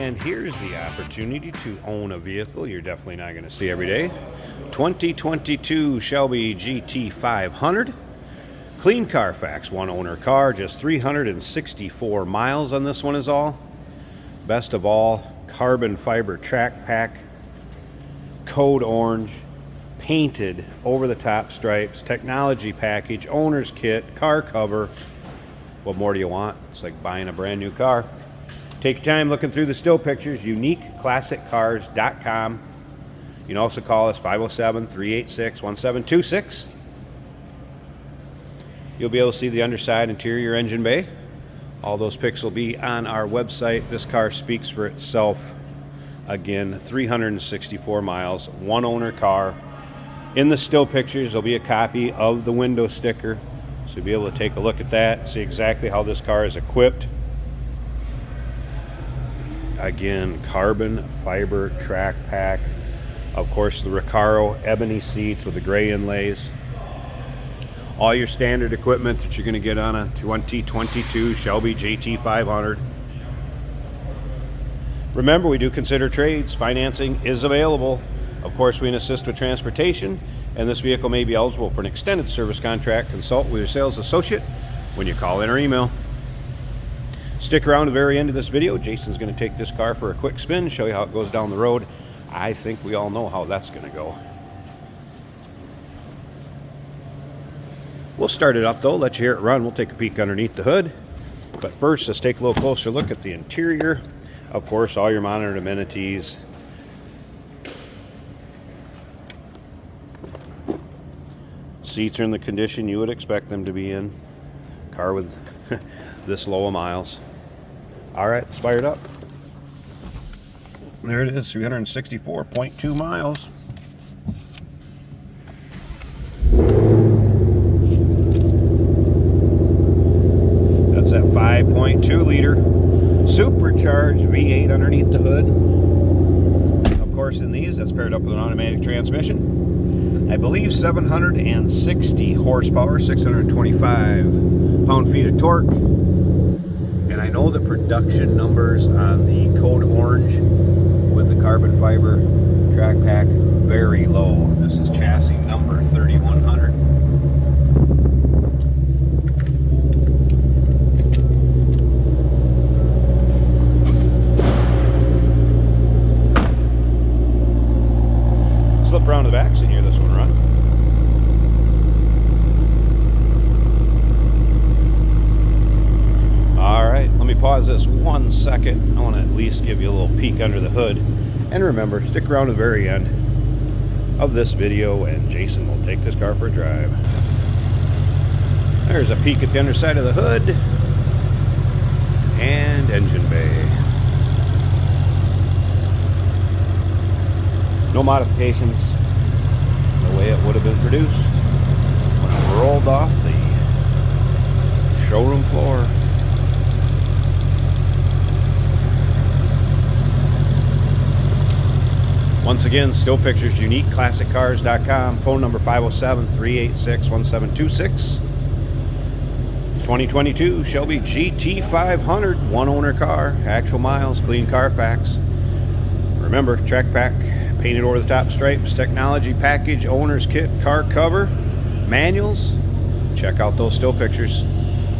And here's the opportunity to own a vehicle you're definitely not going to see every day. 2022 Shelby GT500. Clean Carfax, one owner car, just 364 miles on this one is all. Best of all, carbon fiber track pack, code orange, painted over the top stripes, technology package, owner's kit, car cover. What more do you want? It's like buying a brand new car. Take your time looking through the still pictures, uniqueclassiccars.com. You can also call us 507-386-1726. You'll be able to see the underside, interior, engine bay. All those pics will be on our website. This car speaks for itself. Again, 364 miles, one owner car. In the still pictures, there'll be a copy of the window sticker. So you'll be able to take a look at that, see exactly how this car is equipped. Again, carbon fiber track pack. Of course, the Recaro ebony seats with the gray inlays. All your standard equipment that you're going to get on a 2022 Shelby GT500. Remember, we do consider trades. Financing is available. Of course, we can assist with transportation, and this vehicle may be eligible for an extended service contract. Consult with your sales associate when you call in or email. Stick around to the very end of this video. Jason's going to take this car for a quick spin, show you how it goes down the road. I think we all know how that's going to go. We'll start it up though, let you hear it run. We'll take a peek underneath the hood. But first, let's take a little closer look at the interior. Of course, all your monitored amenities. Seats are in the condition you would expect them to be in. Car with this low of miles. All right, let's fire it up. There it is, 364.2 miles. That's that 5.2 liter supercharged V8 underneath the hood. Of course, in these, that's paired up with an automatic transmission. I believe 760 horsepower, 625 pound-feet of torque. And I know the production numbers on the code orange with the carbon fiber track pack very low. This is chassis number 3100. Flip around to the back so you can hear this one run. Alright, let me pause this 1 second. I want to at least give you a little peek under the hood. And remember, stick around to the very end of this video and Jason will take this car for a drive. There's a peek at the underside of the hood and engine bay. No modifications, the way it would have been produced when it rolled off the showroom floor. Once again, still pictures, uniqueclassiccars.com, phone number 507-386-1726. 2022 Shelby GT500, one owner car, actual miles, clean Carfax. Remember, track pack, painted over the top stripes, technology package, owner's kit, car cover, manuals. Check out those still pictures.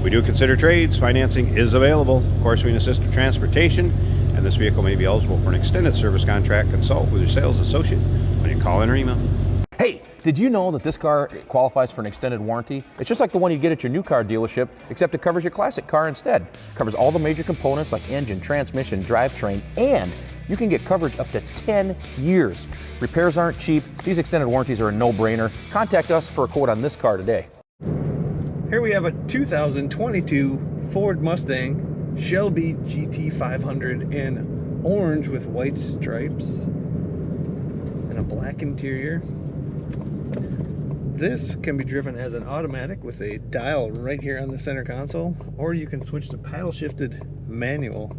We do consider trades. Financing is available. Of course, we can assist with transportation, and this vehicle may be eligible for an extended service contract. Consult with your sales associate when you call in or email. Hey, did you know that this car qualifies for an extended warranty? It's just like the one you get at your new car dealership, except it covers your classic car instead. Covers all the major components like engine, transmission, drivetrain, and you can get coverage up to 10 years. Repairs aren't cheap. These extended warranties are a no-brainer. Contact us for a quote on this car today. Here we have a 2022 Ford Mustang Shelby GT500 in orange with white stripes and a black interior. This can be driven as an automatic with a dial right here on the center console, or you can switch to paddle shifted manual.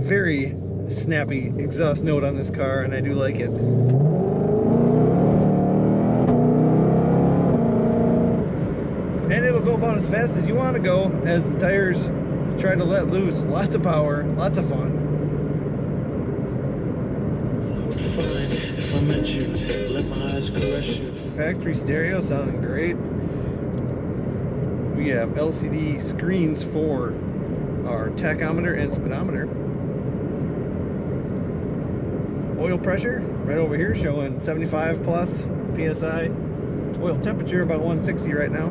Very snappy exhaust note on this car, and I do like it. And it'll go about as fast as you want to go, as the tires Try to let loose. Lots of power, lots of fun. Factory stereo sounding great. We have LCD screens for our tachometer and speedometer. Oil pressure right over here showing 75 plus PSI. Oil temperature about 160 right now.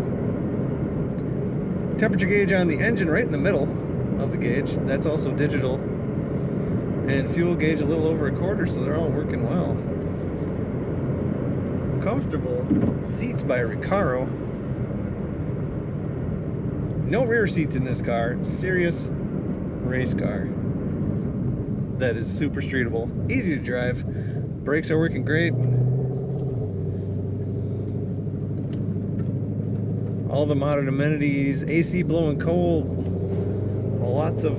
Temperature gauge on the engine right in the middle of the gauge. That's also digital. And fuel gauge a little over a quarter, so they're all working well. Comfortable seats by Recaro. No rear seats in this car. Serious race car that is super streetable, easy to drive. Brakes are working great. All the modern amenities, AC blowing cold, lots of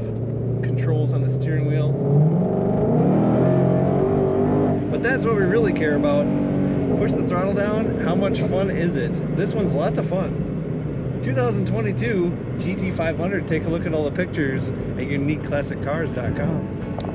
controls on the steering wheel. But that's what we really care about. Push the throttle down, how much fun is it? This one's lots of fun. 2022 GT500. Take a look at all the pictures at uniqueclassiccars.com.